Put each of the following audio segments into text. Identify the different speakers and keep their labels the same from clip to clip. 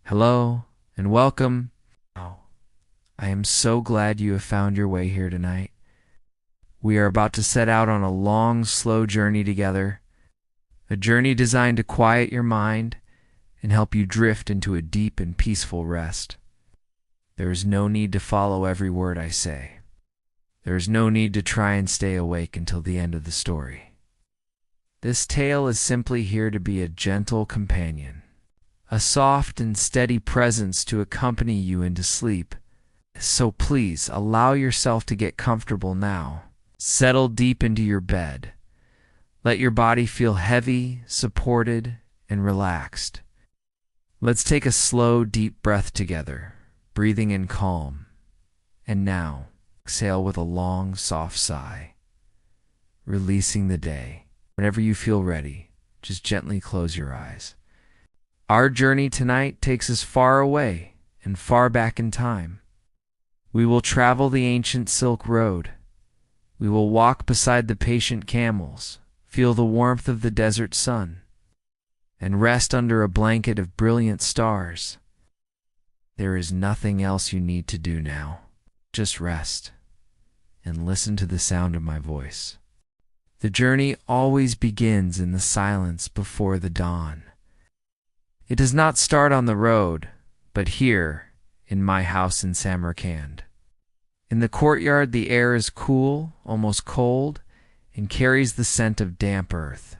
Speaker 1: Hello and welcome. Oh, I am so glad you have found your way here tonight. We are about to set out on a long, slow journey together, a journey designed to quiet your mind and help you drift into a deep and peaceful rest. There is no need to follow every word I say. There is no need to try and stay awake until the end of the story. This tale is simply here to be a gentle companion, a soft and steady presence to accompany you into sleep. So please allow yourself to get comfortable now. Settle deep into your bed. Let your body feel heavy, supported, and relaxed. Let's take a slow, deep breath together, breathing in calm. And now, exhale with a long, soft sigh, releasing the day. Whenever you feel ready, just gently close your eyes. Our journey tonight takes us far away and far back in time. We will travel the ancient Silk Road. We will walk beside the patient camels, feel the warmth of the desert sun, and rest under a blanket of brilliant stars. There is nothing else you need to do now. Just rest and listen to the sound of my voice. The journey always begins in the silence before the dawn. It does not start on the road, but here, in my house in Samarkand. In the courtyard, the air is cool, almost cold, and carries the scent of damp earth.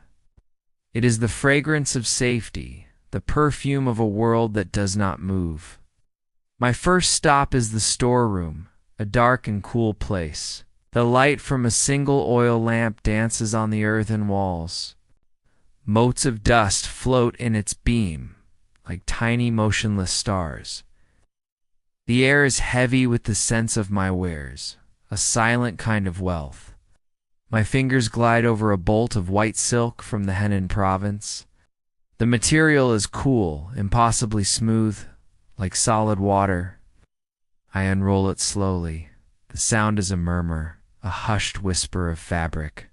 Speaker 1: It is the fragrance of safety, the perfume of a world that does not move. My first stop is the storeroom, a dark and cool place. The light from a single oil lamp dances on the earthen walls. Motes of dust float in its beam, like tiny motionless stars. The air is heavy with the sense of my wares, a silent kind of wealth. My fingers glide over a bolt of white silk from the Henan province. The material is cool, impossibly smooth, like solid water. I unroll it slowly. The sound is a murmur, a hushed whisper of fabric.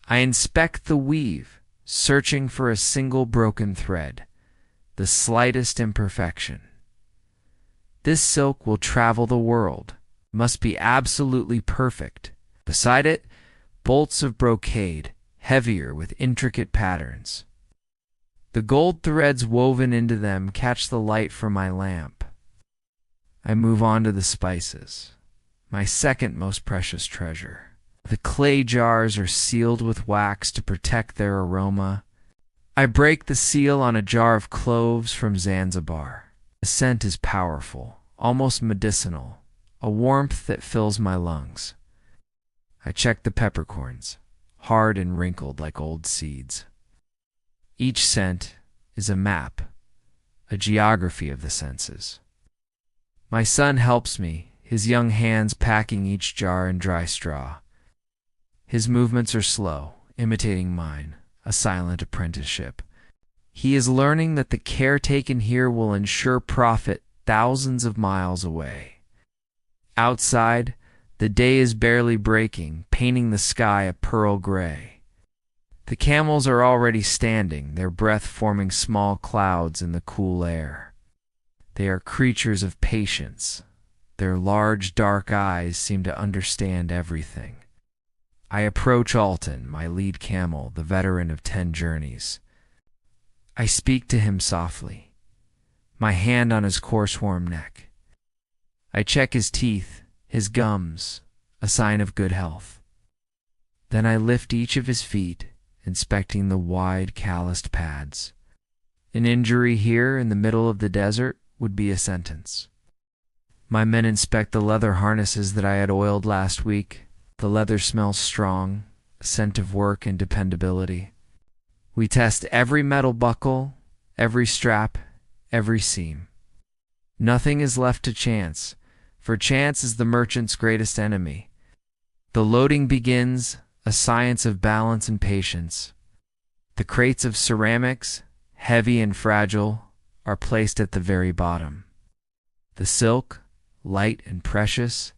Speaker 1: I inspect the weave, searching for a single broken thread, the slightest imperfection. This silk will travel the world, must be absolutely perfect. Beside it, bolts of brocade, heavier with intricate patterns. The gold threads woven into them catch the light from my lamp. I move on to the spices, my second most precious treasure. The clay jars are sealed with wax to protect their aroma. I break the seal on a jar of cloves from Zanzibar. The scent is powerful, almost medicinal, a warmth that fills my lungs. I check the peppercorns, hard and wrinkled like old seeds. Each scent is a map, a geography of the senses. My son helps me, his young hands packing each jar in dry straw. His movements are slow, imitating mine, a silent apprenticeship. He is learning that the care taken here will ensure profit thousands of miles away. Outside, the day is barely breaking, painting the sky a pearl gray. The camels are already standing, their breath forming small clouds in the cool air. They are creatures of patience. Their large, dark eyes seem to understand everything. I approach Alton, my lead camel, the veteran of 10 journeys. I speak to him softly, my hand on his coarse, warm neck. I check his teeth, his gums, a sign of good health. Then I lift each of his feet, inspecting the wide, calloused pads. An injury here in the middle of the desert would be a sentence. My men inspect the leather harnesses that I had oiled last week. The leather smells strong, a scent of work and dependability. We test every metal buckle, every strap, every seam. Nothing is left to chance, for chance is the merchant's greatest enemy. The loading begins, a science of balance and patience. The crates of ceramics, heavy and fragile, are placed at the very bottom. The silk, light and precious,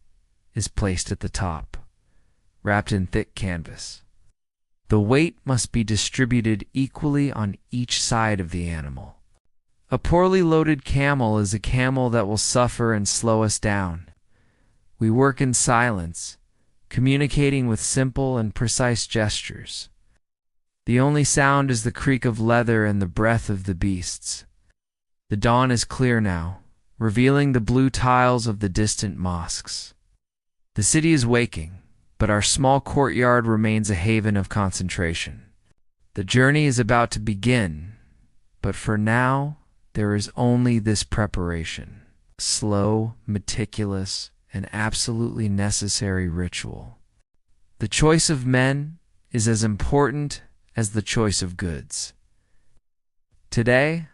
Speaker 1: is placed at the top, wrapped in thick canvas. The weight must be distributed equally on each side of the animal. A poorly loaded camel is a camel that will suffer and slow us down. We work in silence, communicating with simple and precise gestures. The only sound is the creak of leather and the breath of the beasts. The dawn is clear now, revealing the blue tiles of the distant mosques. The city is waking, but our small courtyard remains a haven of concentration. The journey is about to begin, but for now, there is only this preparation. Slow, meticulous, and absolutely necessary ritual. The choice of men is as important as the choice of goods. Today,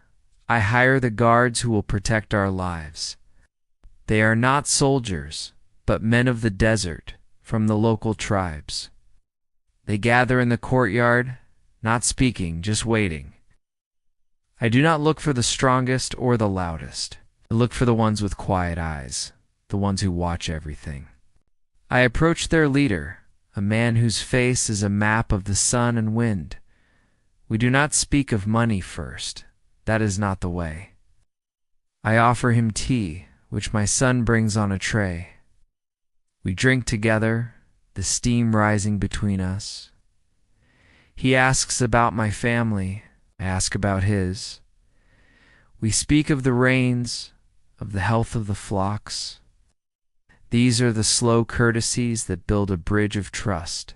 Speaker 1: I hire the guards who will protect our lives. They are not soldiers, but men of the desert from the local tribes. They gather in the courtyard, not speaking, just waiting. I do not look for the strongest or the loudest. I look for the ones with quiet eyes, the ones who watch everything. I approach their leader, a man whose face is a map of the sun and wind. We do not speak of money first. That is not the way. I offer him tea, which my son brings on a tray. We drink together, the steam rising between us. He asks about my family. I ask about his. We speak of the rains, of the health of the flocks. These are the slow courtesies that build a bridge of trust.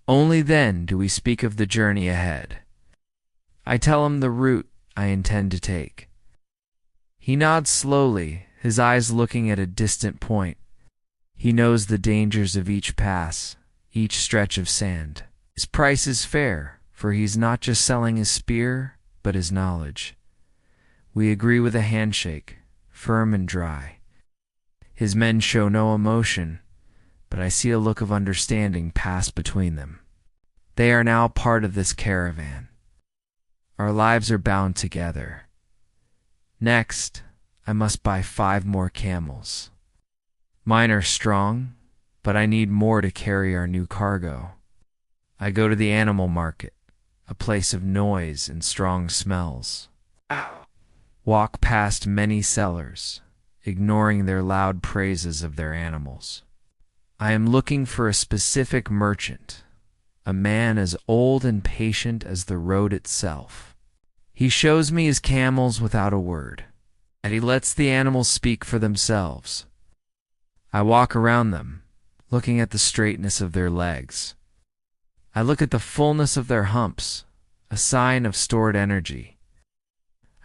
Speaker 1: Only then do we speak of the journey ahead. I tell him the route I intend to take. He nods slowly, his eyes looking at a distant point. He knows the dangers of each pass, each stretch of sand. His price is fair, for he's not just selling his spear, but his knowledge. We agree with a handshake, firm and dry. His men show no emotion, but I see a look of understanding pass between them. They are now part of this caravan. Our lives are bound together. Next, I must buy 5 more camels. Mine are strong, but I need more to carry our new cargo. I go to the animal market, a place of noise and strong smells. Walk past many sellers, ignoring their loud praises of their animals. I am looking for a specific merchant, a man as old and patient as the road itself. He shows me his camels without a word, and he lets the animals speak for themselves. I walk around them, looking at the straightness of their legs. I look at the fullness of their humps, a sign of stored energy.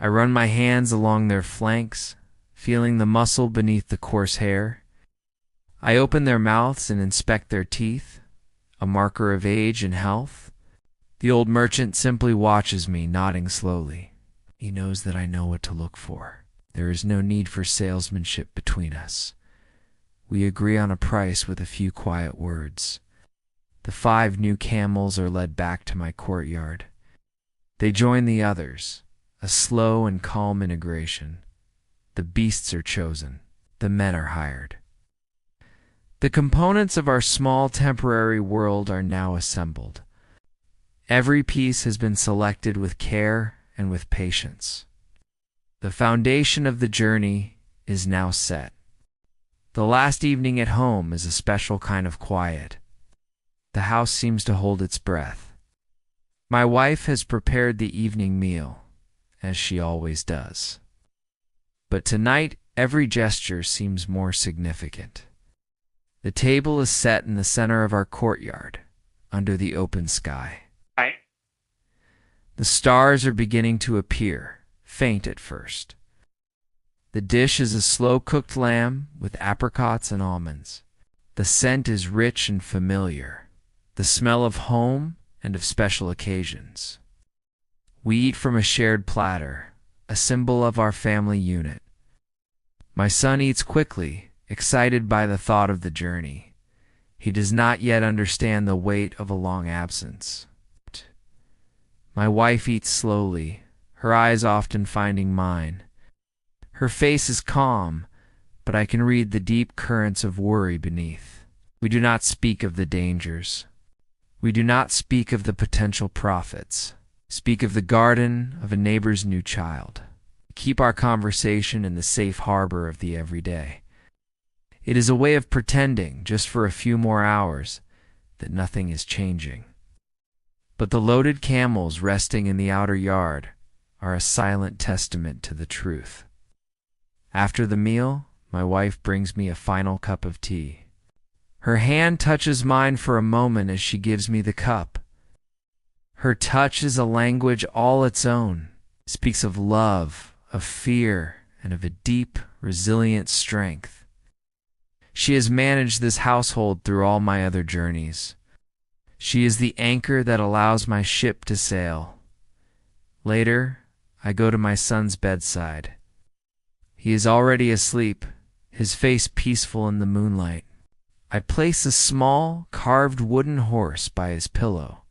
Speaker 1: I run my hands along their flanks, feeling the muscle beneath the coarse hair. I open their mouths and inspect their teeth, a marker of age and health. The old merchant simply watches me, nodding slowly. He knows that I know what to look for. There is no need for salesmanship between us. We agree on a price with a few quiet words. The 5 new camels are led back to my courtyard. They join the others, a slow and calm integration. The beasts are chosen. The men are hired. The components of our small temporary world are now assembled. Every piece has been selected with care and with patience. The foundation of the journey is now set. The last evening at home is a special kind of quiet. The house seems to hold its breath. My wife has prepared the evening meal, as she always does. But tonight, every gesture seems more significant. The table is set in the center of our courtyard, under the open sky. The stars are beginning to appear, faint at first. The dish is a slow-cooked lamb with apricots and almonds. The scent is rich and familiar, the smell of home and of special occasions. We eat from a shared platter, a symbol of our family unit. My son eats quickly, excited by the thought of the journey. He does not yet understand the weight of a long absence. My wife eats slowly, her eyes often finding mine. Her face is calm, but I can read the deep currents of worry beneath. We do not speak of the dangers. We do not speak of the potential profits. Speak of the garden of a neighbor's new child. The keep our conversation in the safe harbor of the everyday. It is a way of pretending, just for a few more hours, that nothing is changing. But the loaded camels resting in the outer yard are a silent testament to the truth. After the meal, my wife brings me a final cup of tea. Her hand touches mine for a moment as she gives me the cup. Her touch is a language all its own, speaks of love, of fear, and of a deep, resilient strength. She has managed this household through all my other journeys. She is the anchor that allows my ship to sail. Later, I go to my son's bedside. He is already asleep, his face peaceful in the moonlight. I place a small, carved wooden horse by his pillow,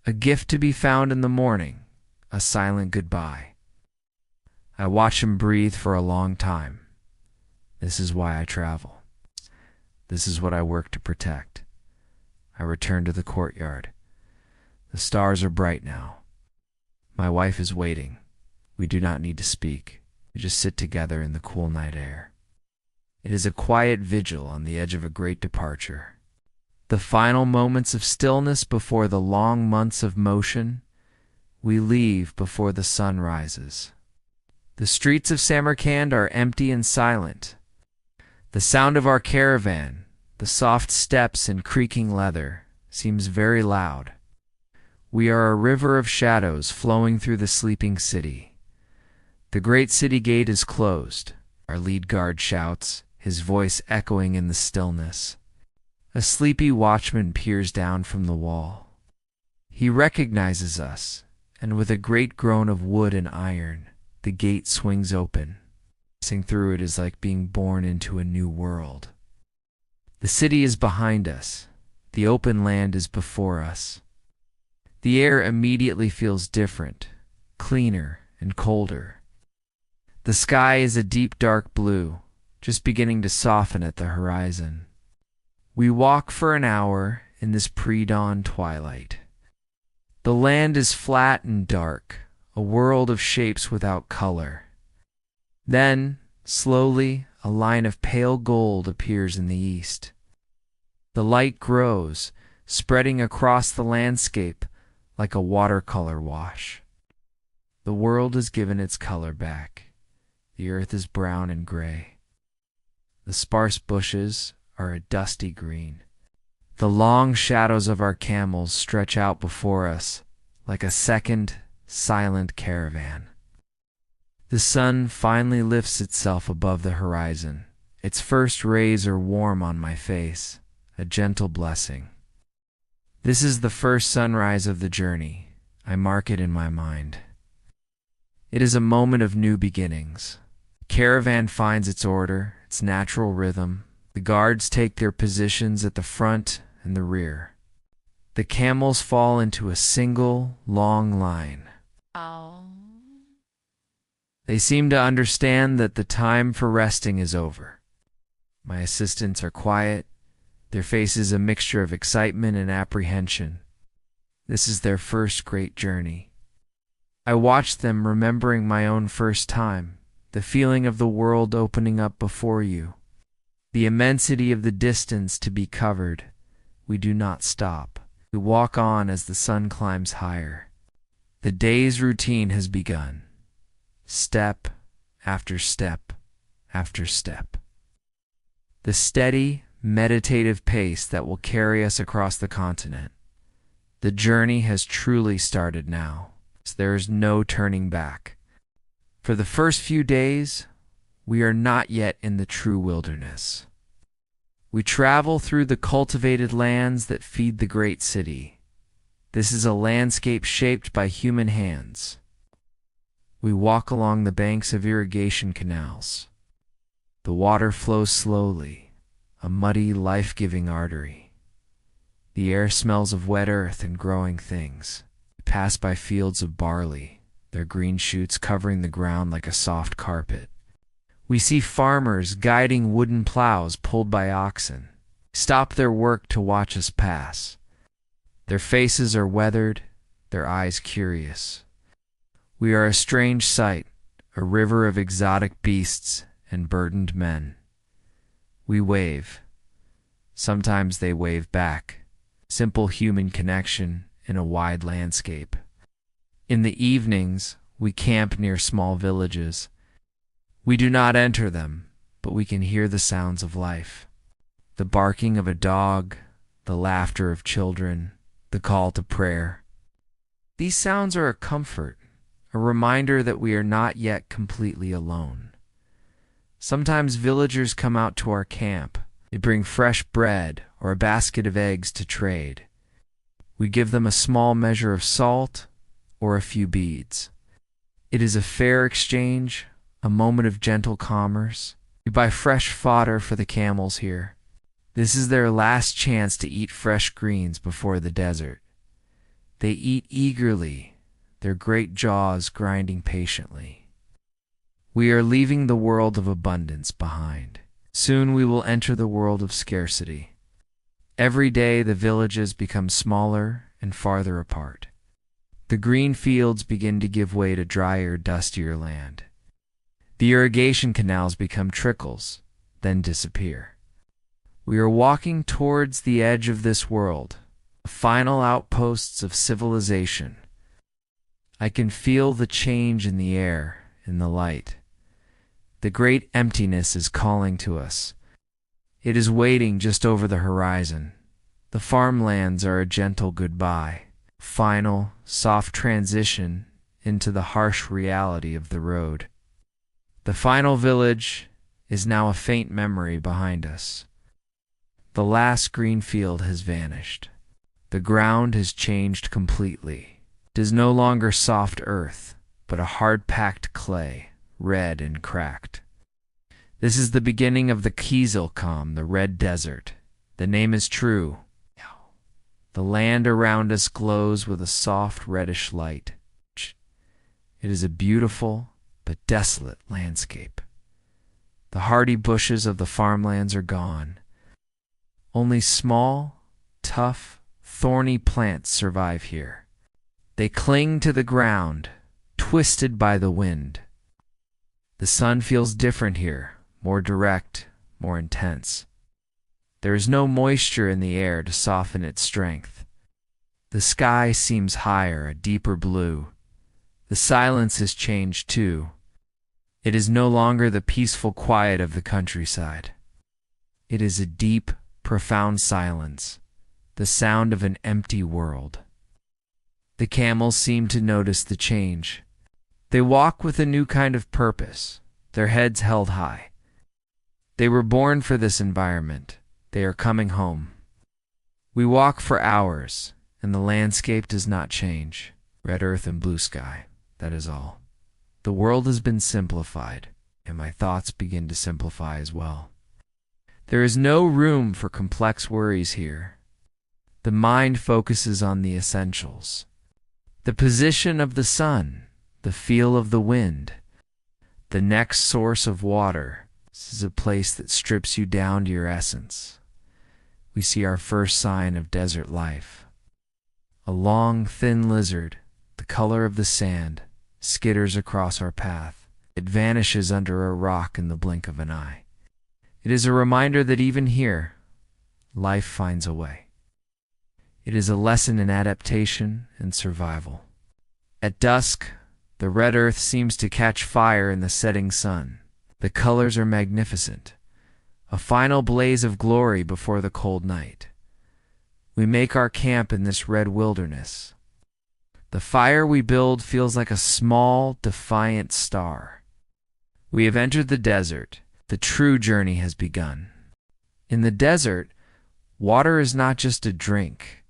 Speaker 1: a gift to be found in the morning, a silent goodbye. I watch him breathe for a long time. This is why I travel. This is what I work to protect. I return to the courtyard. The stars are bright now. My wife is waiting. We do not need to speak. We just sit together in the cool night air. It is a quiet vigil on the edge of a great departure. The final moments of stillness before the long months of motion. We leave before the sun rises. The streets of Samarkand are empty and silent. The sound of our caravan, the soft steps and creaking leather, seems very loud. We are a river of shadows flowing through the sleeping city. The great city gate is closed. Our lead guard shouts, his voice echoing in the stillness. A sleepy watchman peers down from the wall. He recognizes us, and with a great groan of wood and iron, the gate swings open. Passing through it is like being born into a new world. The city is behind us. The open land is before us. The air immediately feels different, cleaner and colder. The sky is a deep dark blue, just beginning to soften at the horizon. We walk for an hour in this pre-dawn twilight. The land is flat and dark, a world of shapes without color. Then, slowly, a line of pale gold appears in the east. The light grows, spreading across the landscape like a watercolor wash. The world is given its color back. The earth is brown and gray. The sparse bushes are a dusty green. The long shadows of our camels stretch out before us like a second, silent caravan. The sun finally lifts itself above the horizon. Its first rays are warm on my face, a gentle blessing. This is the first sunrise of the journey. I mark it in my mind. It is a moment of new beginnings. The caravan finds its order, its natural rhythm. The guards take their positions at the front and the rear. The camels fall into a single, long line.
Speaker 2: Oh.
Speaker 1: They seem to understand that the time for resting is over. My assistants are quiet, their faces a mixture of excitement and apprehension. This is their first great journey. I watch them remembering my own first time, the feeling of the world opening up before you, the immensity of the distance to be covered. We do not stop. We walk on as the sun climbs higher. The day's routine has begun. Step after step after step. The steady, meditative pace that will carry us across the continent. The journey has truly started now. There is no turning back. For the first few days, we are not yet in the true wilderness. We travel through the cultivated lands that feed the great city. This is a landscape shaped by human hands. We walk along the banks of irrigation canals. The water flows slowly, a muddy, life-giving artery. The air smells of wet earth and growing things. We pass by fields of barley, their green shoots covering the ground like a soft carpet. We see farmers guiding wooden plows pulled by oxen. Stop their work to watch us pass. Their faces are weathered, their eyes curious. We are a strange sight, a river of exotic beasts and burdened men. We wave. Sometimes they wave back. Simple human connection in a wide landscape. In the evenings, we camp near small villages. We do not enter them, but we can hear the sounds of life. The barking of a dog, the laughter of children, the call to prayer. These sounds are a comfort, a reminder that we are not yet completely alone. Sometimes villagers come out to our camp. They bring fresh bread or a basket of eggs to trade. We give them a small measure of salt or a few beads. It is a fair exchange, a moment of gentle commerce. We buy fresh fodder for the camels here. This is their last chance to eat fresh greens before the desert. They eat eagerly, their great jaws grinding patiently. We are leaving the world of abundance behind. Soon we will enter the world of scarcity. Every day the villages become smaller and farther apart. The green fields begin to give way to drier, dustier land. The irrigation canals become trickles, then disappear. We are walking towards the edge of this world, the final outposts of civilization. I can feel the change in the air, in the light. The great emptiness is calling to us. It is waiting just over the horizon. The farmlands are a gentle goodbye, final, soft transition into the harsh reality of the road. The final village is now a faint memory behind us. The last green field has vanished. The ground has changed completely. It is no longer soft earth, but a hard-packed clay, red and cracked. This is the beginning of the Kizilcom, the Red Desert. The name is true. The land around us glows with a soft reddish light. It is a beautiful but desolate landscape. The hardy bushes of the farmlands are gone. Only small, tough, thorny plants survive here. They cling to the ground, twisted by the wind. The sun feels different here, more direct, more intense. There is no moisture in the air to soften its strength. The sky seems higher, a deeper blue. The silence has changed too. It is no longer the peaceful quiet of the countryside. It is a deep, profound silence, the sound of an empty world. The camels seem to notice the change. They walk with a new kind of purpose, their heads held high. They were born for this environment. They are coming home. We walk for hours, and the landscape does not change. Red earth and blue sky, that is all. The world has been simplified, and my thoughts begin to simplify as well. There is no room for complex worries here. The mind focuses on the essentials. The position of the sun, the feel of the wind, the next source of water. This is a place that strips you down to your essence. We see our first sign of desert life. A long, thin lizard, the color of the sand, skitters across our path. It vanishes under a rock in the blink of an eye. It is a reminder that even here, life finds a way. It is a lesson in adaptation and survival. At dusk, the red earth seems to catch fire in the setting sun. The colors are magnificent, a final blaze of glory before the cold night. We make our camp in this red wilderness. The fire we build feels like a small, defiant star. We have entered the desert. The true journey has begun. In the desert, water is not just a drink.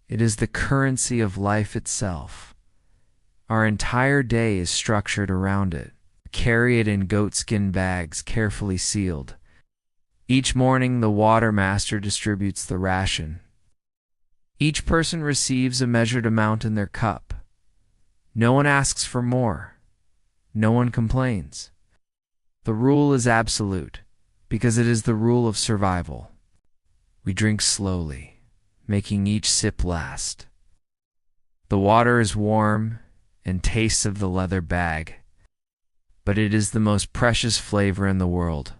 Speaker 1: It is the currency of life itself. Our entire day is structured around it. Carry it in goatskin bags carefully sealed. Each morning the water master distributes the ration. Each person receives a measured amount in their cup. No one asks for more. No one complains. The rule is absolute, because it is the rule of survival. We drink slowly, making each sip last. The water is warm and tastes of the leather bag. but it is the most precious flavor in the world.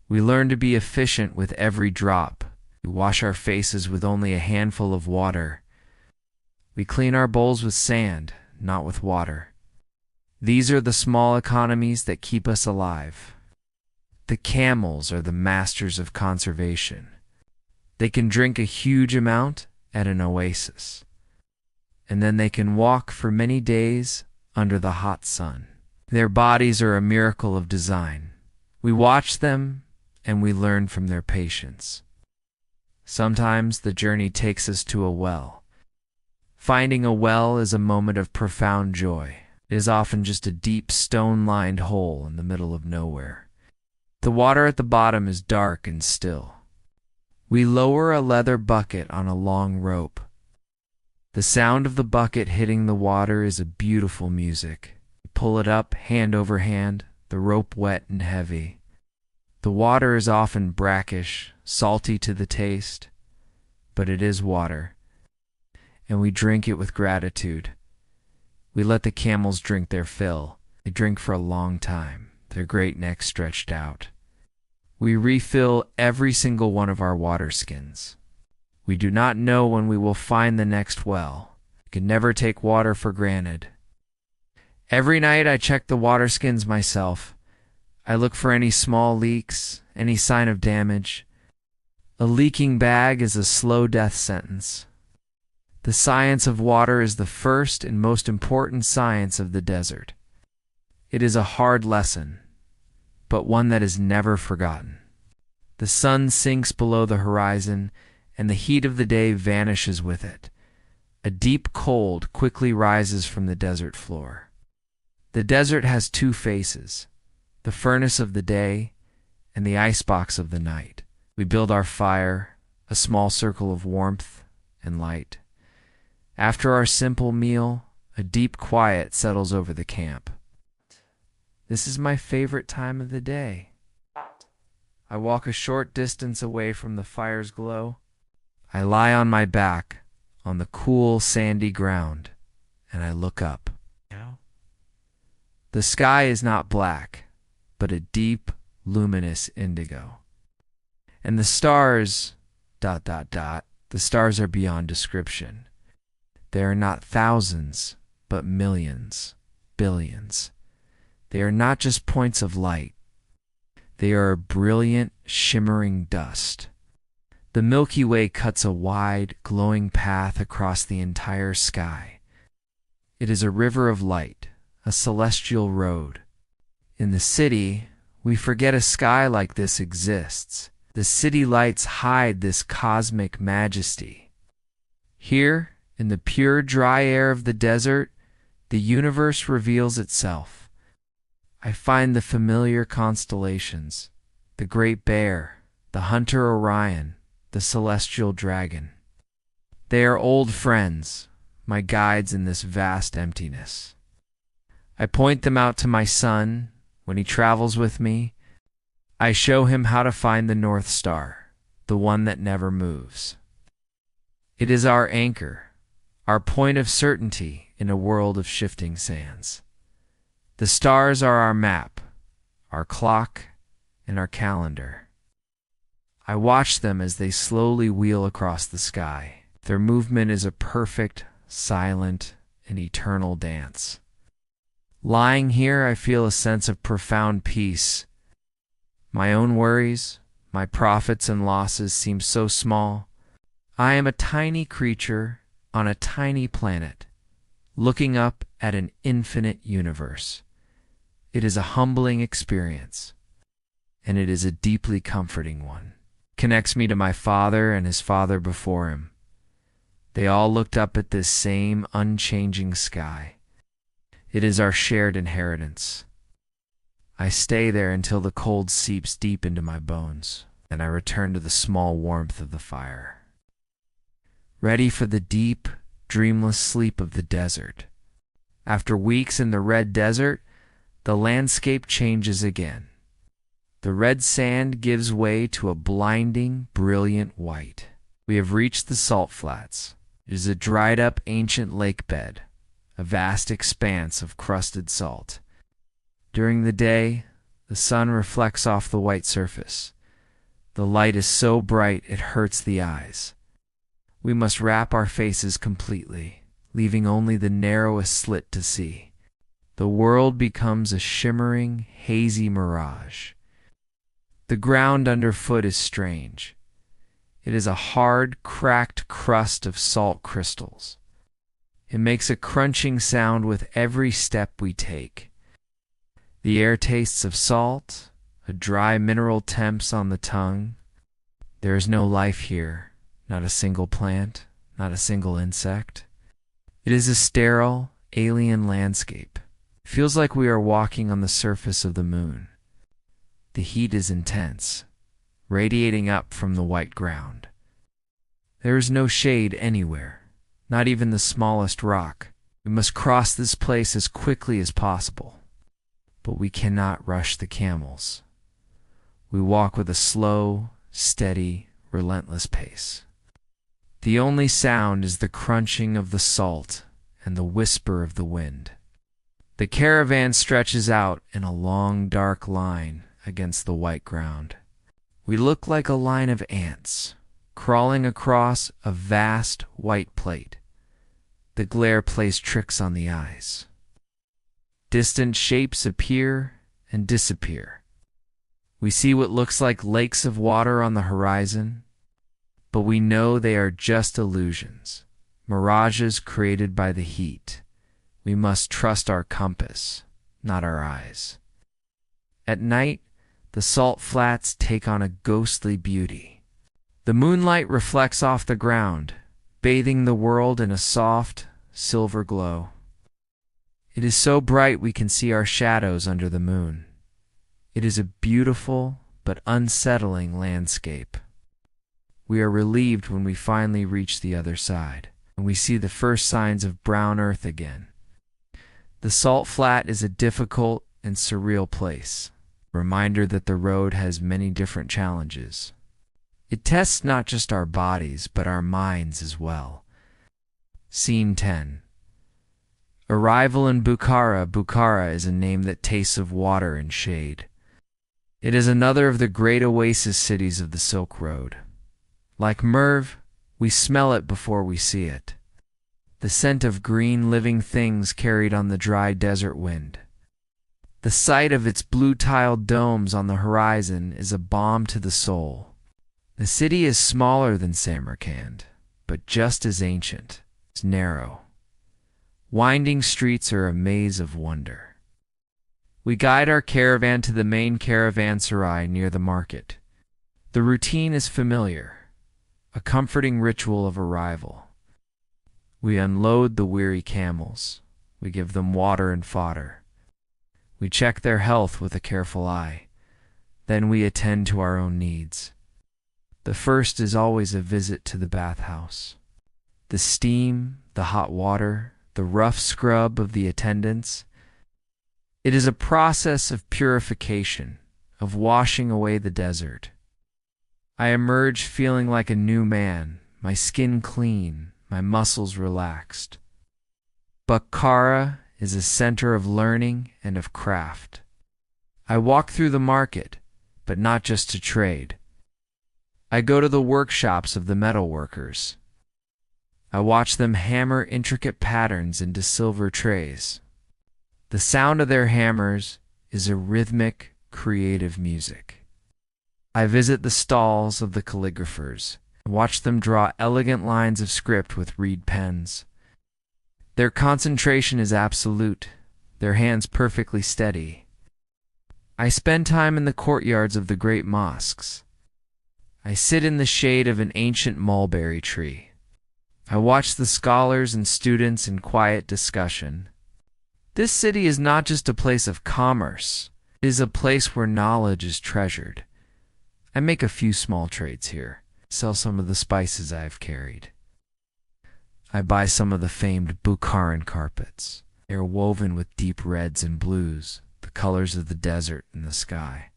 Speaker 1: We learn to be efficient with every drop. We wash our faces with only a handful of water. We clean our bowls with sand, not with water. These are the small economies that keep us alive. The camels are the masters of conservation. They can drink a huge amount at an oasis, and then they can walk for many days under the hot sun. Their bodies are a miracle of design. We watch them and we learn from their patience. Sometimes the journey takes us to a well. Finding a well is a moment of profound joy. It is often just a deep stone-lined hole in the middle of nowhere. The water at the bottom is dark and still. We lower a leather bucket on a long rope. The sound of the bucket hitting the water is a beautiful music. We pull it up hand over hand, the rope wet and heavy. The water is often brackish, salty to the taste, but it is water, and we drink it with gratitude. We let the camels drink their fill. They drink for a long time, their great necks stretched out. We refill every single one of our water skins. We do not know when we will find the next well. We can never take water for granted. Every night I check the water skins myself. I look for any small leaks, any sign of damage. A leaking bag is a slow death sentence. The science of water is the first and most important science of the desert. It is a hard lesson, but one that is never forgotten. The sun sinks below the horizon, and the heat of the day vanishes with it. A deep cold quickly rises from the desert floor. The desert has two faces, the furnace of the day and the icebox of the night. We build our fire, a small circle of warmth and light. After our simple meal, a deep quiet settles over the camp. This is my favorite time of the day. I walk a short distance away from the fire's glow. I lie on my back on the cool, sandy ground, and I look up. The sky is not black, but a deep, luminous indigo. And the stars, ... the stars are beyond description. They are not thousands, but millions, billions. They are not just points of light. They are a brilliant, shimmering dust. The Milky Way cuts a wide, glowing path across the entire sky. It is a river of light, a celestial road. In the city, we forget a sky like this exists. The city lights hide this cosmic majesty. Here, in the pure, dry air of the desert, the universe reveals itself. I find the familiar constellations, the Great Bear, the Hunter Orion, the Celestial Dragon. They are old friends, my guides in this vast emptiness. I point them out to my son when he travels with me. I show him how to find the North Star, the one that never moves. It is our anchor, our point of certainty in a world of shifting sands. The stars are our map, our clock, and our calendar. I watch them as they slowly wheel across the sky. Their movement is a perfect, silent, and eternal dance. Lying here, I feel a sense of profound peace. My own worries, my profits and losses seem so small. I am a tiny creature on a tiny planet, looking up at an infinite universe. It is a humbling experience, and it is a deeply comforting one. It connects me to my father and his father before him. They all looked up at this same unchanging sky. It is our shared inheritance. I stay there until the cold seeps deep into my bones, and I return to the small warmth of the fire. Ready for the deep, dreamless sleep of the desert. After weeks in the red desert, the landscape changes again. The red sand gives way to a blinding, brilliant white. We have reached the salt flats. It is a dried-up ancient lake bed, a vast expanse of crusted salt. During the day, the sun reflects off the white surface. The light is so bright it hurts the eyes. We must wrap our faces completely, leaving only the narrowest slit to see. The world becomes a shimmering, hazy mirage. The ground underfoot is strange. It is a hard, cracked crust of salt crystals. It makes a crunching sound with every step we take. The air tastes of salt, a dry mineral temps on the tongue. There is no life here, not a single plant, not a single insect. It is a sterile, alien landscape. It feels like we are walking on the surface of the moon. The heat is intense, radiating up from the white ground. There is no shade anywhere, not even the smallest rock. We must cross this place as quickly as possible. But we cannot rush the camels. We walk with a slow, steady, relentless pace. The only sound is the crunching of the salt and the whisper of the wind. The caravan stretches out in a long, dark line against the white ground. We look like a line of ants crawling across a vast white plate. The glare plays tricks on the eyes. Distant shapes appear and disappear. We see what looks like lakes of water on the horizon, but we know they are just illusions, mirages created by the heat. We must trust our compass, not our eyes. At night, the salt flats take on a ghostly beauty. The moonlight reflects off the ground, bathing the world in a soft, silver glow. It is so bright we can see our shadows under the moon. It is a beautiful but unsettling landscape. We are relieved when we finally reach the other side, and we see the first signs of brown earth again. The salt flat is a difficult and surreal place, a reminder that the road has many different challenges. It tests not just our bodies, but our minds as well. Scene 10. Arrival in Bukhara. Bukhara is a name that tastes of water and shade. It is another of the great oasis cities of the Silk Road. Like Merv, we smell it before we see it. The scent of green living things carried on the dry desert wind. The sight of its blue-tiled domes on the horizon is a balm to the soul. The city is smaller than Samarkand, but just as ancient. It's narrow. Winding streets are a maze of wonder. We guide our caravan to the main caravanserai near the market. The routine is familiar, a comforting ritual of arrival. We unload the weary camels. We give them water and fodder. We check their health with a careful eye. Then we attend to our own needs. The first is always a visit to the bathhouse. The steam, the hot water, the rough scrub of the attendants. It is a process of purification, of washing away the desert. I emerge feeling like a new man, my skin clean, my muscles relaxed. Bukhara is a center of learning and of craft. I walk through the market, but not just to trade. I go to the workshops of the metal workers. I watch them hammer intricate patterns into silver trays. The sound of their hammers is a rhythmic, creative music. I visit the stalls of the calligraphers and watch them draw elegant lines of script with reed pens. Their concentration is absolute, their hands perfectly steady. I spend time in the courtyards of the great mosques. I sit in the shade of an ancient mulberry tree. I watch the scholars and students in quiet discussion. This city is not just a place of commerce. It is a place where knowledge is treasured. I make a few small trades here, sell some of the spices I have carried. I buy some of the famed Bukharan carpets. They are woven with deep reds and blues, the colors of the desert and the sky.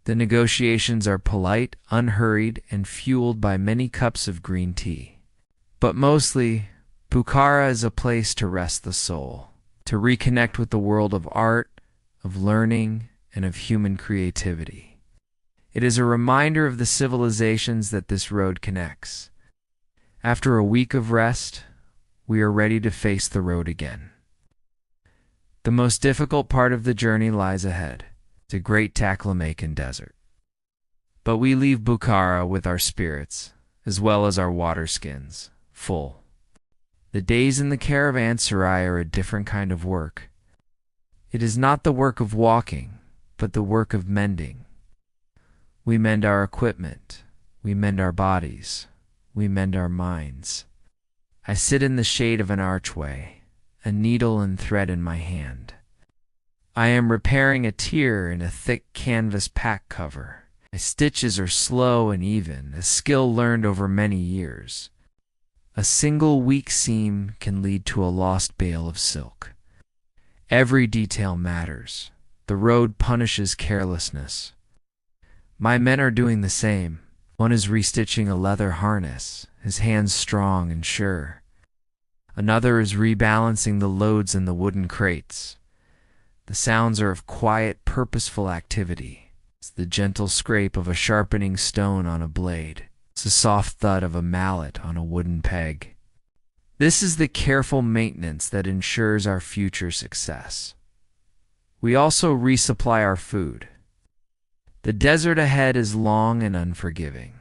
Speaker 1: The negotiations are polite, unhurried, and fueled by many cups of green tea. But mostly, Bukhara is a place to rest the soul, to reconnect with the world of art, of learning, and of human creativity. It is a reminder of the civilizations that this road connects. After a week of rest, we are ready to face the road again. The most difficult part of the journey lies ahead, the Great Taklamakan Desert. But we leave Bukhara with our spirits, as well as our water skins, full. The days in the caravanserai are a different kind of work. It is not the work of walking, but the work of mending. We mend our equipment, we mend our bodies, we mend our minds. I sit in the shade of an archway, a needle and thread in my hand. I am repairing a tear in a thick canvas pack cover. My stitches are slow and even, a skill learned over many years. A single weak seam can lead to a lost bale of silk. Every detail matters. The road punishes carelessness. My men are doing the same. One is restitching a leather harness, his hands strong and sure. Another is rebalancing the loads in the wooden crates. The sounds are of quiet, purposeful activity. It's the gentle scrape of a sharpening stone on a blade. It's the soft thud of a mallet on a wooden peg. This is the careful maintenance that ensures our future success. We also resupply our food. The desert ahead is long and unforgiving.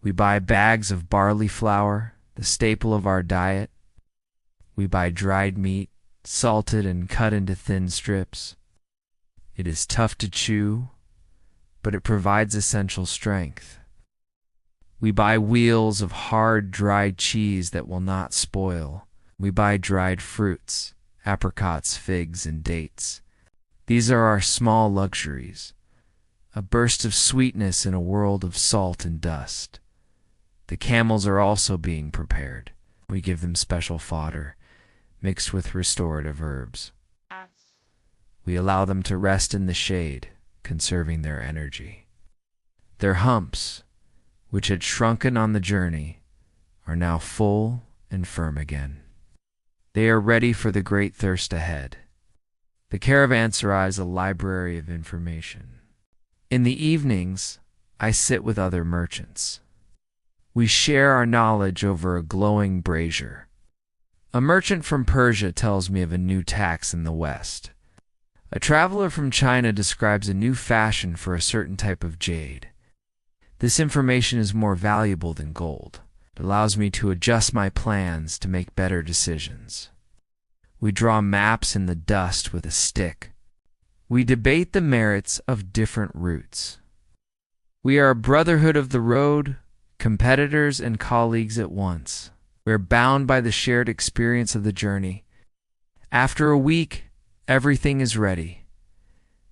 Speaker 1: We buy bags of barley flour, the staple of our diet. We buy dried meat, salted and cut into thin strips. It is tough to chew, but it provides essential strength. We buy wheels of hard, dried cheese that will not spoil. We buy dried fruits, apricots, figs, and dates. These are our small luxuries, a burst of sweetness in a world of salt and dust. The camels are also being prepared. We give them special fodder, mixed with restorative herbs. We allow them to rest in the shade, conserving their energy. Their humps, which had shrunken on the journey, are now full and firm again. They are ready for the great thirst ahead. The caravanserai is a library of information. In the evenings, I sit with other merchants. We share our knowledge over a glowing brazier. A merchant from Persia tells me of a new tax in the West. A traveler from China describes a new fashion for a certain type of jade. This information is more valuable than gold. It allows me to adjust my plans to make better decisions. We draw maps in the dust with a stick. We debate the merits of different routes. We are a brotherhood of the road, competitors and colleagues at once. We are bound by the shared experience of the journey. After a week, everything is ready.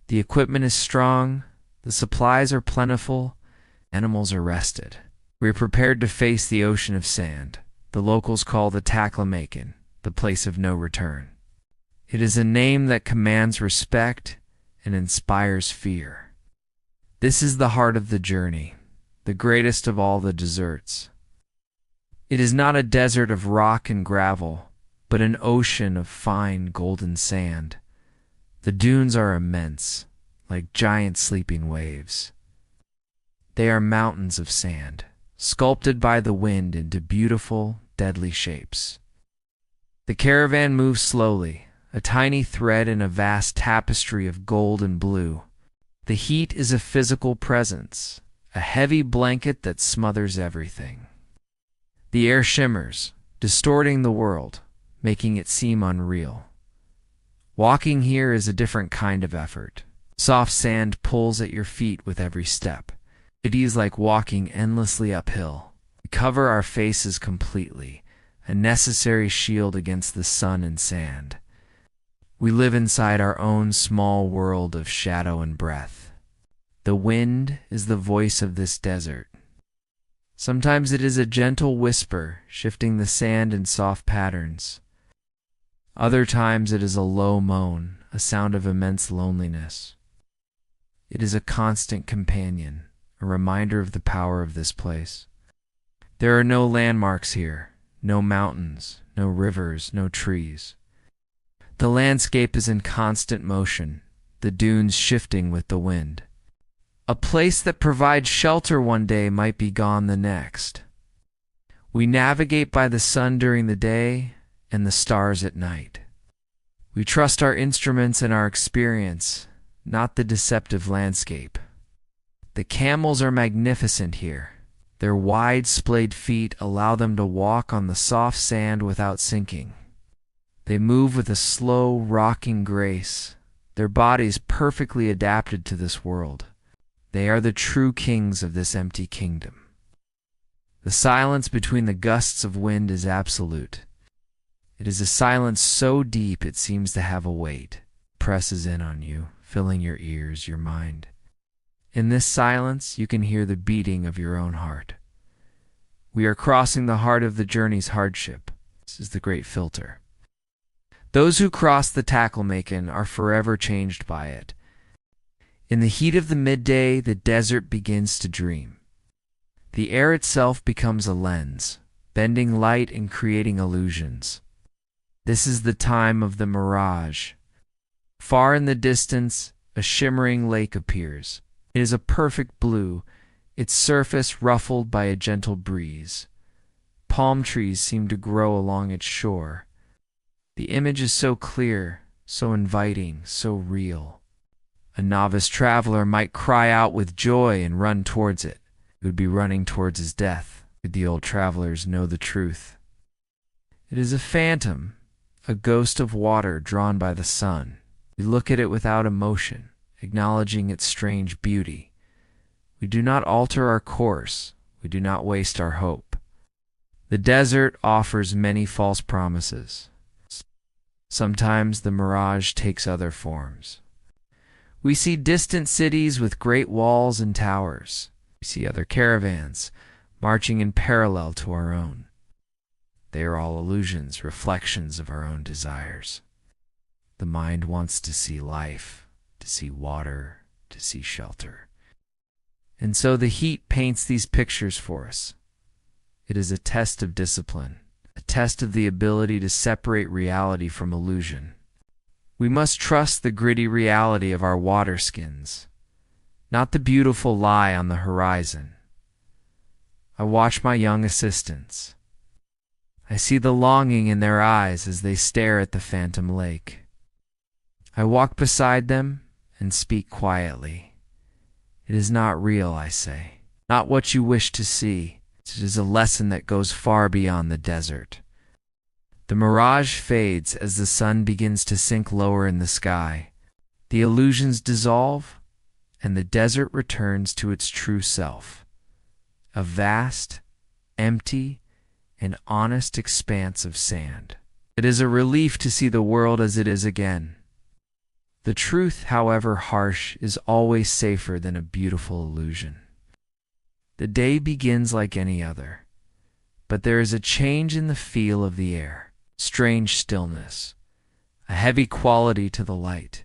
Speaker 1: The equipment is strong, the supplies are plentiful, animals are rested. We are prepared to face the ocean of sand. The locals call the Taklamakan, the place of no return. It is a name that commands respect and inspires fear. This is the heart of the journey, the greatest of all the deserts. It is not a desert of rock and gravel, but an ocean of fine golden sand. The dunes are immense, like giant sleeping waves. They are mountains of sand, sculpted by the wind into beautiful, deadly shapes. The caravan moves slowly, a tiny thread in a vast tapestry of gold and blue. The heat is a physical presence, a heavy blanket that smothers everything. The air shimmers, distorting the world, making it seem unreal. Walking here is a different kind of effort. Soft sand pulls at your feet with every step. It is like walking endlessly uphill. We cover our faces completely, a necessary shield against the sun and sand. We live inside our own small world of shadow and breath. The wind is the voice of this desert. Sometimes it is a gentle whisper, shifting the sand in soft patterns. Other times it is a low moan, a sound of immense loneliness. It is a constant companion, a reminder of the power of this place. There are no landmarks here, no mountains, no rivers, no trees. The landscape is in constant motion, the dunes shifting with the wind. A place that provides shelter one day might be gone the next. We navigate by the sun during the day and the stars at night. We trust our instruments and our experience, not the deceptive landscape. The camels are magnificent here. Their wide, splayed feet allow them to walk on the soft sand without sinking. They move with a slow, rocking grace, their bodies perfectly adapted to this world. They are the true kings of this empty kingdom. The silence between the gusts of wind is absolute. It is a silence so deep it seems to have a weight. It presses in on you, filling your ears, your mind. In this silence, you can hear the beating of your own heart. We are crossing the heart of the journey's hardship. This is the great filter. Those who cross the Taklamakan are forever changed by it. In the heat of the midday, the desert begins to dream. The air itself becomes a lens, bending light and creating illusions. This is the time of the mirage. Far in the distance, a shimmering lake appears. It is a perfect blue, its surface ruffled by a gentle breeze. Palm trees seem to grow along its shore. The image is so clear, so inviting, so real. A novice traveler might cry out with joy and run towards it. He would be running towards his death. Could the old travelers know the truth? It is a phantom, a ghost of water drawn by the sun. We look at it without emotion, acknowledging its strange beauty. We do not alter our course. We do not waste our hope. The desert offers many false promises. Sometimes the mirage takes other forms. We see distant cities with great walls and towers. We see other caravans marching in parallel to our own. They are all illusions, reflections of our own desires. The mind wants to see life, to see water, to see shelter. And so the heat paints these pictures for us. It is a test of discipline, a test of the ability to separate reality from illusion. We must trust the gritty reality of our water skins, not the beautiful lie on the horizon. I watch my young assistants. I see the longing in their eyes as they stare at the phantom lake. I walk beside them and speak quietly. It is not real, I say, not what you wish to see. It is a lesson that goes far beyond the desert. The mirage fades as the sun begins to sink lower in the sky. The illusions dissolve, and the desert returns to its true self, a vast, empty, and honest expanse of sand. It is a relief to see the world as it is again. The truth, however harsh, is always safer than a beautiful illusion. The day begins like any other, but there is a change in the feel of the air, strange stillness, a heavy quality to the light.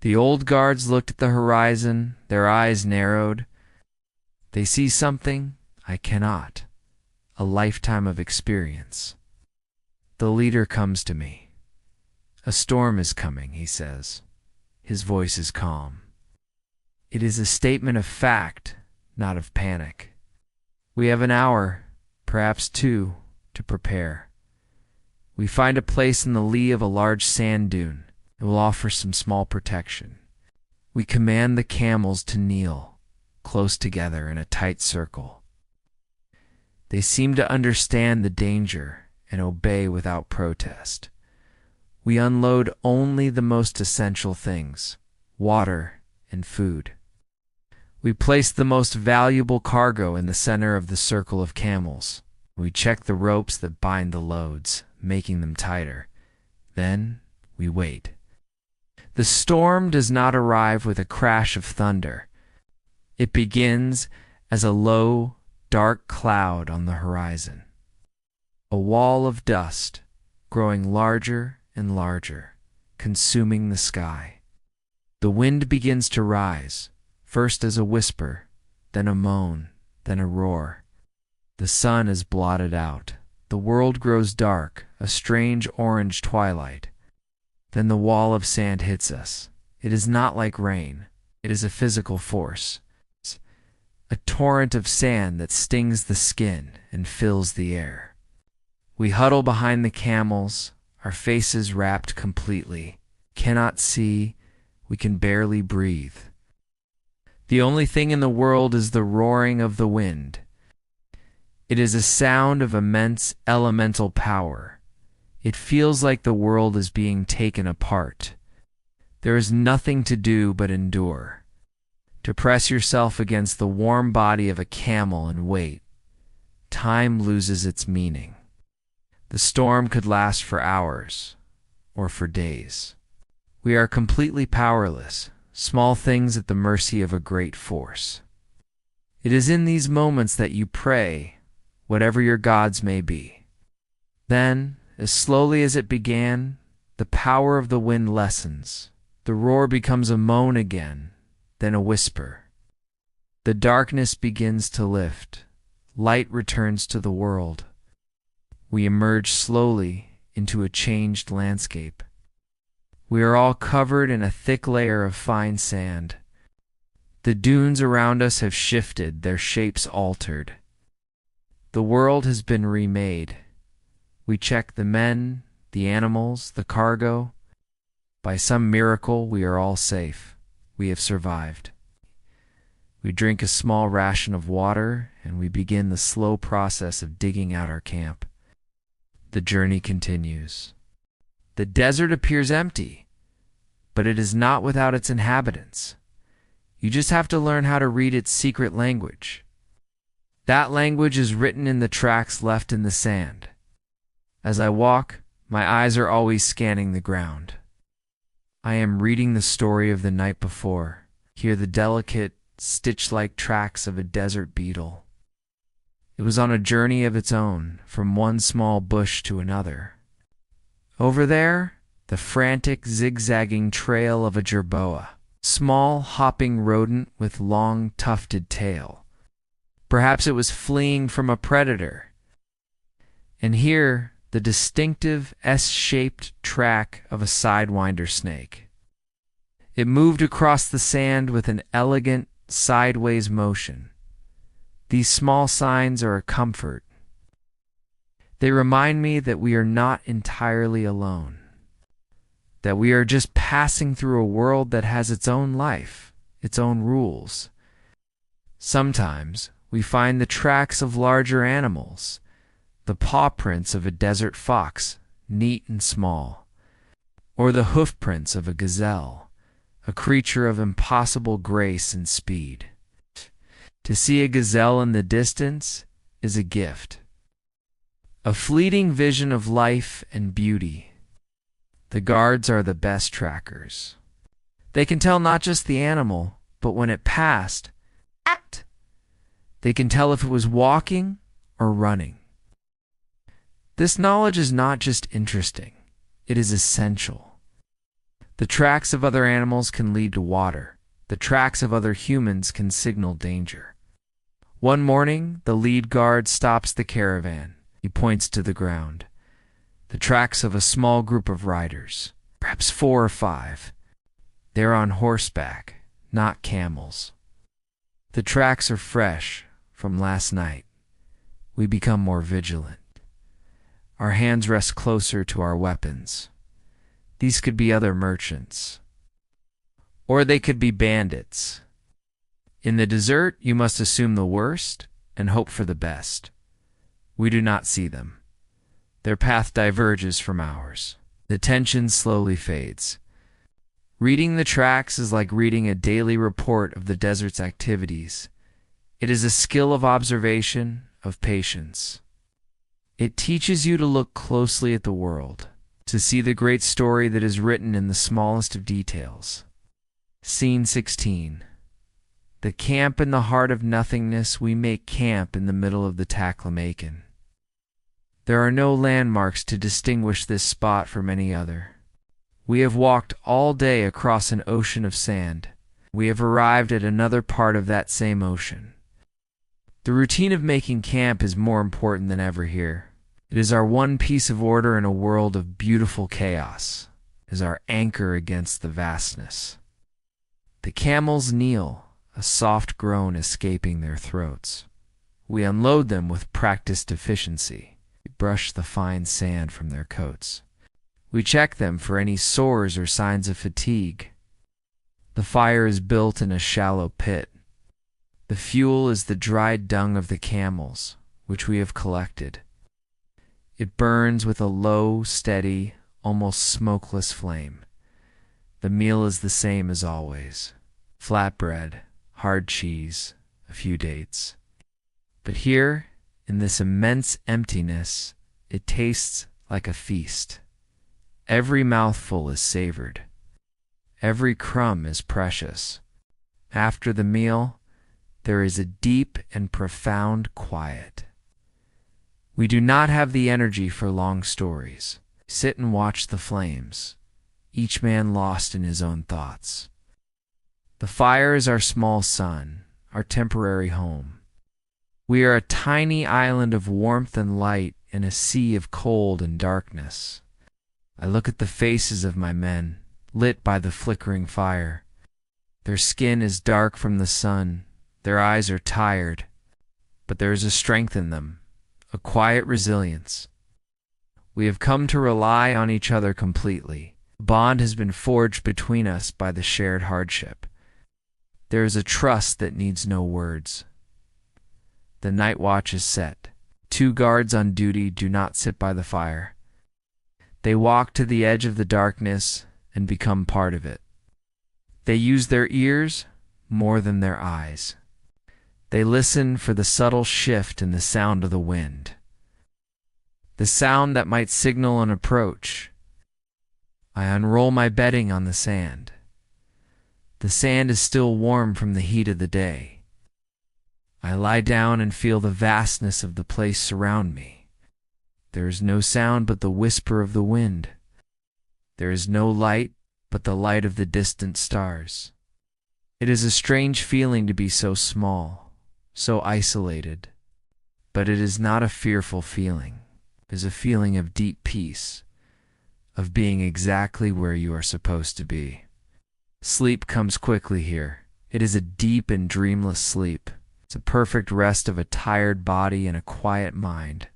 Speaker 1: The old guards looked at the horizon, their eyes narrowed. They see something I cannot, a lifetime of experience. The leader comes to me. A storm is coming, he says. His voice is calm. It is a statement of fact, not of panic. We have an hour, perhaps two, to prepare. We find a place in the lee of a large sand dune. It will offer some small protection. We command the camels to kneel, close together in a tight circle. They seem to understand the danger and obey without protest. We unload only the most essential things, water and food. We place the most valuable cargo in the center of the circle of camels. We check the ropes that bind the loads, making them tighter. Then we wait. The storm does not arrive with a crash of thunder. It begins as a low, dark cloud on the horizon. A wall of dust, growing larger and larger, consuming the sky. The wind begins to rise, first as a whisper, then a moan, then a roar. The sun is blotted out. The world grows dark, a strange orange twilight. Then the wall of sand hits us. It is not like rain. It is a physical force. A torrent of sand that stings the skin and fills the air. We huddle behind the camels, our faces wrapped completely. Cannot see, we can barely breathe. The only thing in the world is the roaring of the wind. It is a sound of immense elemental power. It feels like the world is being taken apart. There is nothing to do but endure. To press yourself against the warm body of a camel and wait. Time loses its meaning. The storm could last for hours or for days. We are completely powerless, small things at the mercy of a great force. It is in these moments that you pray, whatever your gods may be. Then, as slowly as it began, the power of the wind lessens. The roar becomes a moan again, then a whisper. The darkness begins to lift. Light returns to the world. We emerge slowly into a changed landscape. We are all covered in a thick layer of fine sand. The dunes around us have shifted, their shapes altered. The world has been remade. We check the men, the animals, the cargo. By some miracle, we are all safe. We have survived. We drink a small ration of water, and we begin the slow process of digging out our camp. The journey continues. The desert appears empty, but it is not without its inhabitants. You just have to learn how to read its secret language. That language is written in the tracks left in the sand. As I walk, my eyes are always scanning the ground. I am reading the story of the night before. Hear the delicate, stitch-like tracks of a desert beetle. It was on a journey of its own, from one small bush to another. Over there, the frantic, zigzagging trail of a jerboa, small, hopping rodent with long, tufted tail. Perhaps it was fleeing from a predator. And here, the distinctive S-shaped track of a sidewinder snake. It moved across the sand with an elegant, sideways motion. These small signs are a comfort. They remind me that we are not entirely alone, that we are just passing through a world that has its own life, its own rules. Sometimes we find the tracks of larger animals, the paw prints of a desert fox, neat and small, or the hoof prints of a gazelle, a creature of impossible grace and speed. To see a gazelle in the distance is a gift, a fleeting vision of life and beauty. The guards are the best trackers. They can tell not just the animal, but when it passed, they can tell if it was walking or running. This knowledge is not just interesting, it is essential. The tracks of other animals can lead to water. The tracks of other humans can signal danger. One morning, the lead guard stops the caravan. He points to the ground. The tracks of a small group of riders, perhaps 4 or 5. They're on horseback, not camels. The tracks are fresh from last night. We become more vigilant. Our hands rest closer to our weapons. These could be other merchants, or they could be bandits. In the desert, you must assume the worst and hope for the best. We do not see them. Their path diverges from ours. The tension slowly fades. Reading the tracks is like reading a daily report of the desert's activities. It is a skill of observation, of patience. It teaches you to look closely at the world, to see the great story that is written in the smallest of details. Scene 16. The camp in the heart of nothingness, we make camp in the middle of the Taklamakan. There are no landmarks to distinguish this spot from any other. We have walked all day across an ocean of sand. We have arrived at another part of that same ocean. The routine of making camp is more important than ever here. It is our one piece of order in a world of beautiful chaos, is our anchor against the vastness. The camels kneel, a soft groan escaping their throats. We unload them with practiced efficiency. We brush the fine sand from their coats. We check them for any sores or signs of fatigue. The fire is built in a shallow pit. The fuel is the dried dung of the camels, which we have collected. It burns with a low, steady, almost smokeless flame. The meal is the same as always: flatbread, hard cheese, a few dates. But here, in this immense emptiness, it tastes like a feast. Every mouthful is savored. Every crumb is precious. After the meal, there is a deep and profound quiet. We do not have the energy for long stories. Sit and watch the flames, each man lost in his own thoughts. The fire is our small sun, our temporary home. We are a tiny island of warmth and light in a sea of cold and darkness. I look at the faces of my men, lit by the flickering fire. Their skin is dark from the sun, their eyes are tired, but there is a strength in them, a quiet resilience. We have come to rely on each other completely. A bond has been forged between us by the shared hardship. There is a trust that needs no words. The night watch is set. 2 guards on duty do not sit by the fire. They walk to the edge of the darkness and become part of it. They use their ears more than their eyes. They listen for the subtle shift in the sound of the wind, the sound that might signal an approach. I unroll my bedding on the sand. The sand is still warm from the heat of the day. I lie down and feel the vastness of the place surround me. There is no sound but the whisper of the wind. There is no light but the light of the distant stars. It is a strange feeling to be so small, so isolated, but it is not a fearful feeling. It is a feeling of deep peace, of being exactly where you are supposed to be. Sleep comes quickly here. It is a deep and dreamless sleep. It's a perfect rest of a tired body and a quiet mind.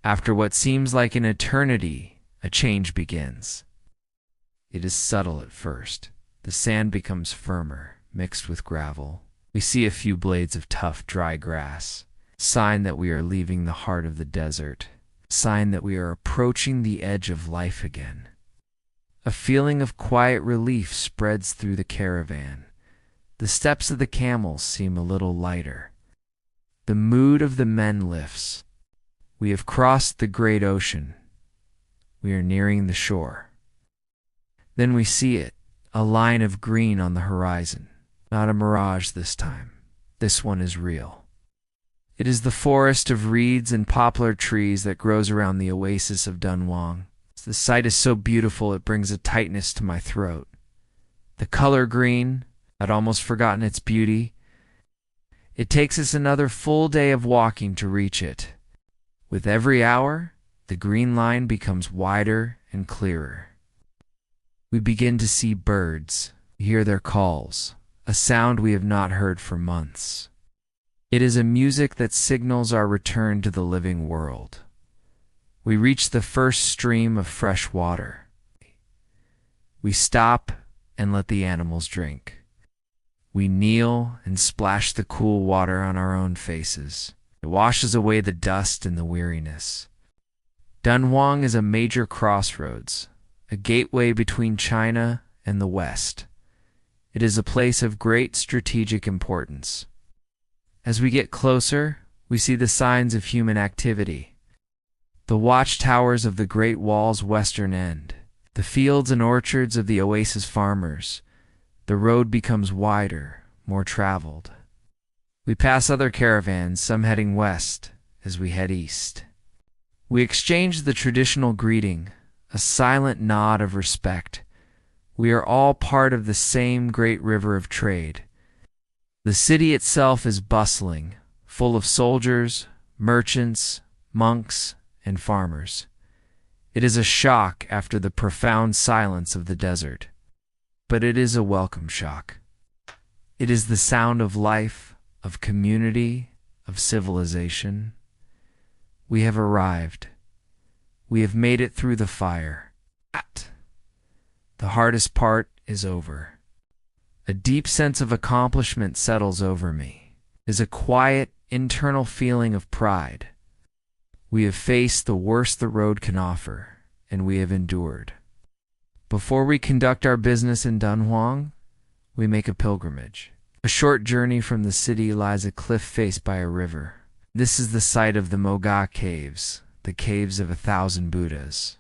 Speaker 1: After what seems like an eternity, a change begins. It is subtle at first. The sand becomes firmer, mixed with gravel. We see a few blades of tough, dry grass, sign that we are leaving the heart of the desert, sign that we are approaching the edge of life again. A feeling of quiet relief spreads through the caravan. The steps of the camels seem a little lighter. The mood of the men lifts. We have crossed the great ocean. We are nearing the shore. Then we see it, a line of green on the horizon. Not a mirage this time. This one is real. It is the forest of reeds and poplar trees that grows around the oasis of Dunhuang. The sight is so beautiful it brings a tightness to my throat. The color green, I'd almost forgotten its beauty. It takes us another full day of walking to reach it. With every hour, the green line becomes wider and clearer. We begin to see birds, hear their calls, a sound we have not heard for months. It is a music that signals our return to the living world. We reach the first stream of fresh water. We stop and let the animals drink. We kneel and splash the cool water on our own faces. It washes away the dust and the weariness. Dunhuang is a major crossroads, a gateway between China and the West. It is a place of great strategic importance. As we get closer, we see the signs of human activity. The watchtowers of the Great Wall's western end, the fields and orchards of the oasis farmers. The road becomes wider, more traveled. We pass other caravans, some heading west, as we head east. We exchange the traditional greeting, a silent nod of respect. We are all part of the same great river of trade. The city itself is bustling, full of soldiers, merchants, monks, and farmers. It is a shock after the profound silence of the desert, but it is a welcome shock. It is the sound of life, of community, of civilization. We have arrived. We have made it through the fire. The hardest part is over. A deep sense of accomplishment settles over me. It is a quiet, internal feeling of pride. We have faced the worst the road can offer, and we have endured. Before we conduct our business in Dunhuang, we make a pilgrimage. A short journey from the city lies a cliff faced by a river. This is the site of the Moga Caves, the caves of 1,000 Buddhas.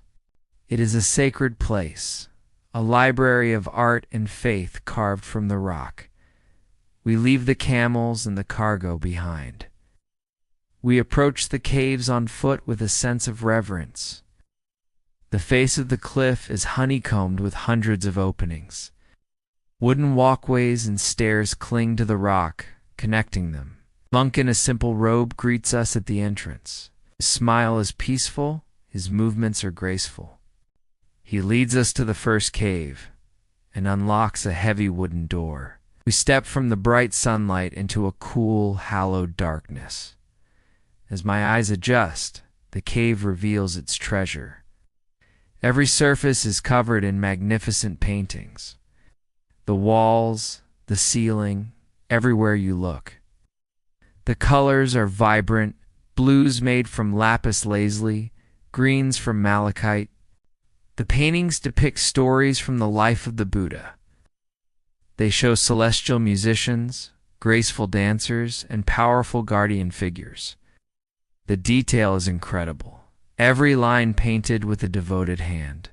Speaker 1: It is a sacred place, a library of art and faith carved from the rock. We leave the camels and the cargo behind. We approach the caves on foot with a sense of reverence. The face of the cliff is honeycombed with hundreds of openings. Wooden walkways and stairs cling to the rock, connecting them. A monk in a simple robe greets us at the entrance. His smile is peaceful, his movements are graceful. He leads us to the first cave and unlocks a heavy wooden door. We step from the bright sunlight into a cool, hallowed darkness. As my eyes adjust, the cave reveals its treasure. Every surface is covered in magnificent paintings. The walls, the ceiling, everywhere you look. The colors are vibrant, blues made from lapis lazuli, greens from malachite. The paintings depict stories from the life of the Buddha. They show celestial musicians, graceful dancers, and powerful guardian figures. The detail is incredible, every line painted with a devoted hand.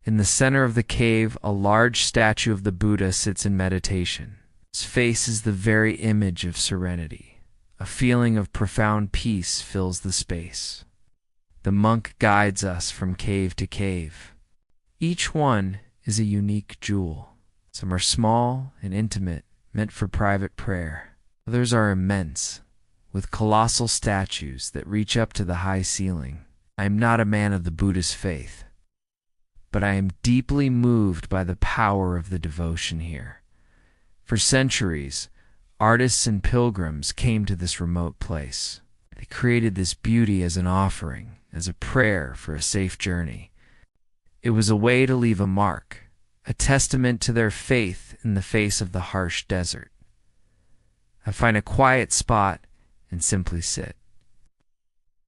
Speaker 1: In the center of the cave, a large statue of the Buddha sits in meditation. His face is the very image of serenity. A feeling of profound peace fills the space. The monk guides us from cave to cave. Each one is a unique jewel. Some are small and intimate, meant for private prayer. Others are immense, with colossal statues that reach up to the high ceiling. I am not a man of the Buddhist faith, but I am deeply moved by the power of the devotion here. For centuries, artists and pilgrims came to this remote place. They created this beauty as an offering, as a prayer for a safe journey. It was a way to leave a mark, a testament to their faith in the face of the harsh desert. I find a quiet spot and simply sit.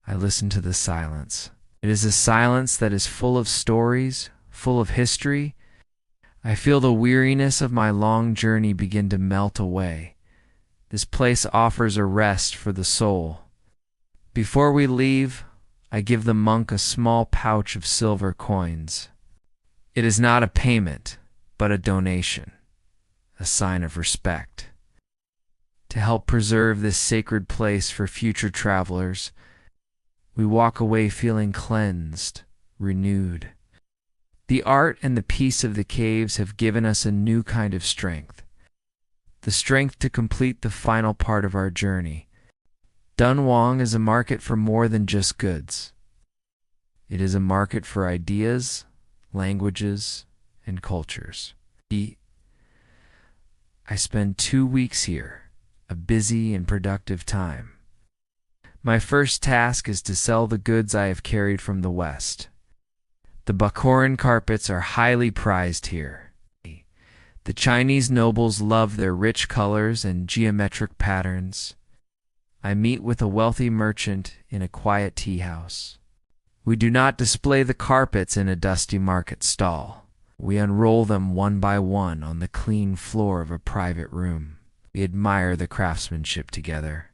Speaker 1: I listen to the silence. It is a silence that is full of stories, full of history. I feel the weariness of my long journey begin to melt away. This place offers a rest for the soul. Before we leave, I give the monk a small pouch of silver coins. It is not a payment, but a donation, a sign of respect. To help preserve this sacred place for future travelers, we walk away feeling cleansed, renewed. The art and the peace of the caves have given us a new kind of strength, the strength to complete the final part of our journey. Dunhuang is a market for more than just goods. It is a market for ideas, languages, and cultures. I spend 2 weeks here, a busy and productive time. My first task is to sell the goods I have carried from the West. The Bakuran carpets are highly prized here. The Chinese nobles love their rich colors and geometric patterns. I meet with a wealthy merchant in a quiet tea house. We do not display the carpets in a dusty market stall. We unroll them one by one on the clean floor of a private room. We admire the craftsmanship together.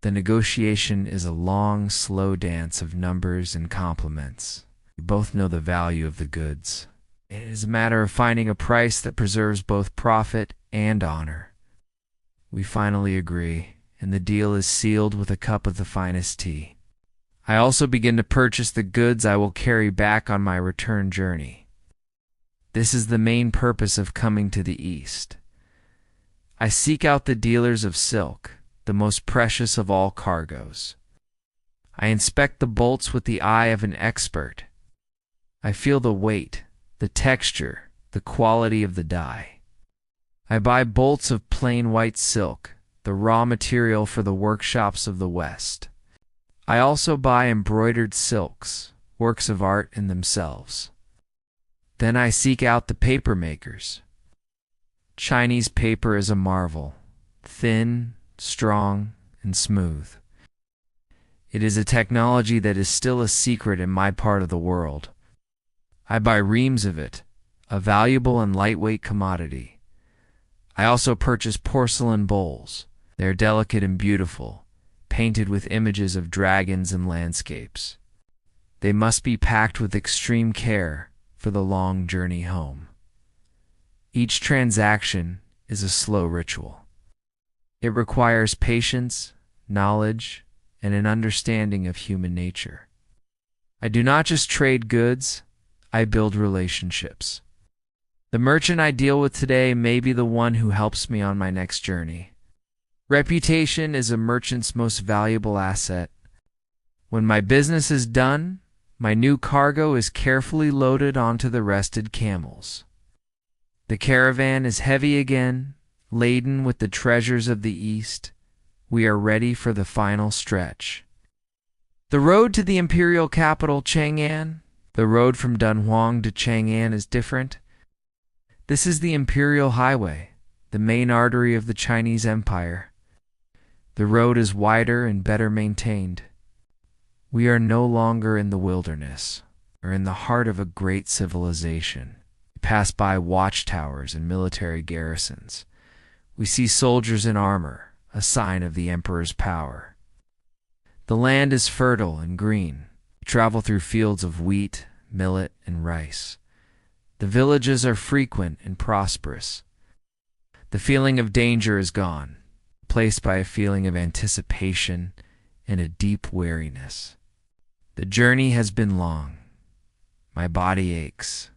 Speaker 1: The negotiation is a long, slow dance of numbers and compliments. We both know the value of the goods. It is a matter of finding a price that preserves both profit and honor. We finally agree, and the deal is sealed with a cup of the finest tea. I also begin to purchase the goods I will carry back on my return journey. This is the main purpose of coming to the East. I seek out the dealers of silk, the most precious of all cargoes. I inspect the bolts with the eye of an expert. I feel the weight, the texture, the quality of the dye. I buy bolts of plain white silk, the raw material for the workshops of the West. I also buy embroidered silks, works of art in themselves. Then I seek out the paper makers. Chinese paper is a marvel, thin, strong, and smooth. It is a technology that is still a secret in my part of the world. I buy reams of it, a valuable and lightweight commodity. I also purchase porcelain bowls. They are delicate and beautiful, painted with images of dragons and landscapes. They must be packed with extreme care for the long journey home. Each transaction is a slow ritual. It requires patience, knowledge, and an understanding of human nature. I do not just trade goods, I build relationships. The merchant I deal with today may be the one who helps me on my next journey. Reputation is a merchant's most valuable asset. When my business is done, my new cargo is carefully loaded onto the rested camels. The caravan is heavy again, laden with the treasures of the East. We are ready for the final stretch. The road to the imperial capital, Chang'an, the road from Dunhuang to Chang'an is different. This is the imperial highway, the main artery of the Chinese Empire. The road is wider and better maintained. We are no longer in the wilderness, or in the heart of a great civilization. We pass by watchtowers and military garrisons. We see soldiers in armor, a sign of the emperor's power. The land is fertile and green. We travel through fields of wheat, millet, and rice. The villages are frequent and prosperous. The feeling of danger is gone, replaced by a feeling of anticipation and a deep weariness. The journey has been long. My body aches.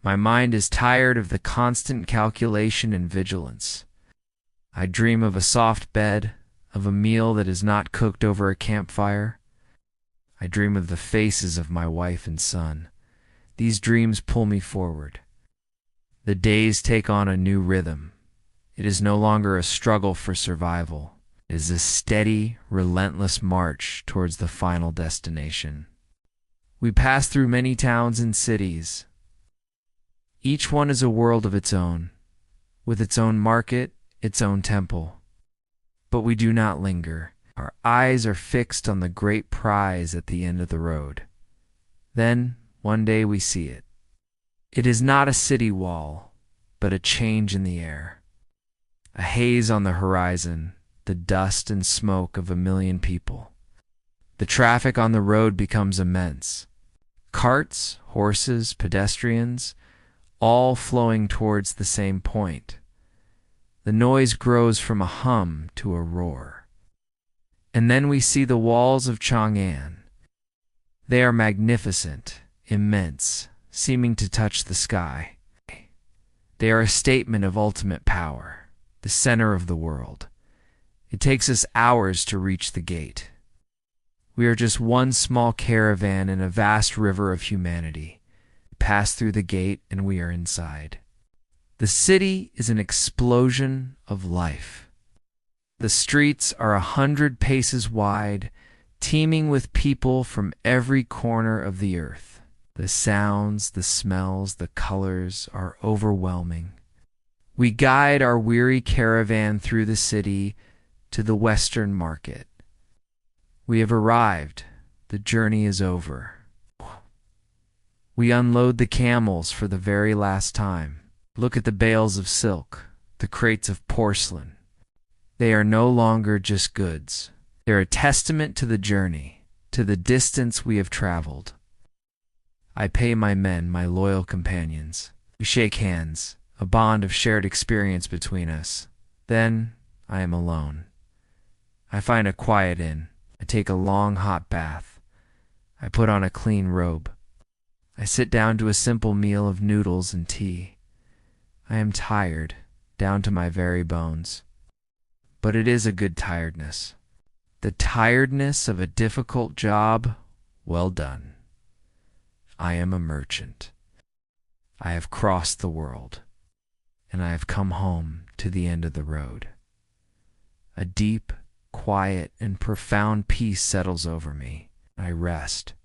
Speaker 1: My mind is tired of the constant calculation and vigilance. I dream of a soft bed, of a meal that is not cooked over a campfire. I dream of the faces of my wife and son. These dreams pull me forward. The days take on a new rhythm. It is no longer a struggle for survival. It is a steady, relentless march towards the final destination. We pass through many towns and cities. Each one is a world of its own, with its own market, its own temple. But we do not linger. Our eyes are fixed on the great prize at the end of the road. Then, one day we see it. It is not a city wall, but a change in the air. A haze on the horizon, the dust and smoke of 1,000,000 people. The traffic on the road becomes immense. Carts, horses, pedestrians, all flowing towards the same point. The noise grows from a hum to a roar. And then we see the walls of Chang'an. They are magnificent, immense, seeming to touch the sky. They are a statement of ultimate power, the center of the world. It takes us hours to reach the gate. We are just one small caravan in a vast river of humanity. We pass through the gate and we are inside. The city is an explosion of life. The streets are 100 paces wide, teeming with people from every corner of the earth. The sounds, the smells, the colors are overwhelming. We guide our weary caravan through the city to the Western market. We have arrived. The journey is over. We unload the camels for the very last time. Look at the bales of silk, the crates of porcelain. They are no longer just goods. They are a testament to the journey, to the distance we have traveled. I pay my men, my loyal companions. We shake hands, a bond of shared experience between us. Then I am alone. I find a quiet inn. I take a long hot bath. I put on a clean robe. I sit down to a simple meal of noodles and tea. I am tired, down to my very bones. But it is a good tiredness. The tiredness of a difficult job well done. I am a merchant. I have crossed the world, and I have come home to the end of the road. A deep, quiet, and profound peace settles over me. I rest,